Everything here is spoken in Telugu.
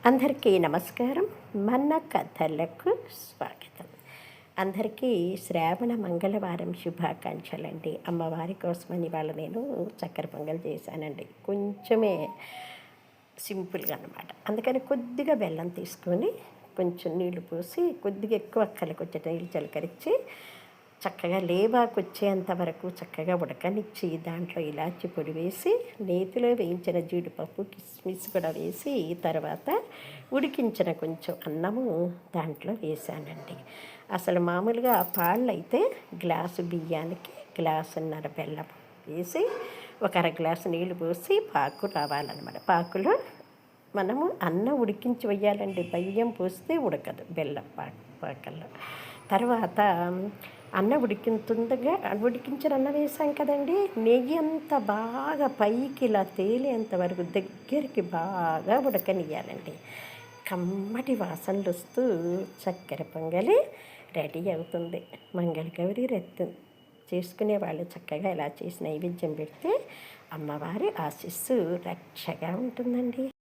అందరికీ నమస్కారం. మన కథలకు స్వాగతం. అందరికీ శ్రావణ మంగళవారం శుభాకాంక్షలండి. అమ్మవారి కోసమని ఇవాళ నేను చక్కెర పొంగల్ చేశానండి. కొంచెమే సింపుల్గా అనమాట. అందుకని కొద్దిగా బెల్లం తీసుకొని కొంచెం నీళ్లు పోసి కొద్దిగా ఎక్కువ కొంచెం నీళ్ళు చిలకరించి చక్కగా లేవాకొచ్చేంత వరకు చక్కగా ఉడకనిచ్చి దాంట్లో ఇలాచి పొడి వేసి నేతిలో వేయించిన జీడిపప్పు కిస్మిస్ కూడా వేసి తర్వాత ఉడికించిన కొంచెం అన్నము దాంట్లో వేసానండి. అసలు మామూలుగా పాళ్ళు అయితే గ్లాసు బియ్యానికి గ్లాసున్నర బెల్లం వేసి ఒక అర గ్లాసు నీళ్ళు పోసి పాకు రావాలన్నమాట. పాకులో మనము అన్నం ఉడికించి వేయాలండి. బియ్యం పోస్తే ఉడకదు బెల్లం పాకల్లో. తర్వాత అన్నం ఉడికించిన అన్నం వేసాం కదండి. నెయ్యి అంతా బాగా పైకి ఇలా తేలేంత వరకు దగ్గరికి బాగా ఉడకనియాలండి. కమ్మటి వాసనలు వస్తూ చక్కెర పొంగలి రెడీ అవుతుంది. మంగళగౌరి చేసుకునే వాళ్ళు చక్కగా ఇలా చేసి నైవేద్యం పెడితే అమ్మవారి ఆశీస్సు రక్షగా ఉంటుందండి.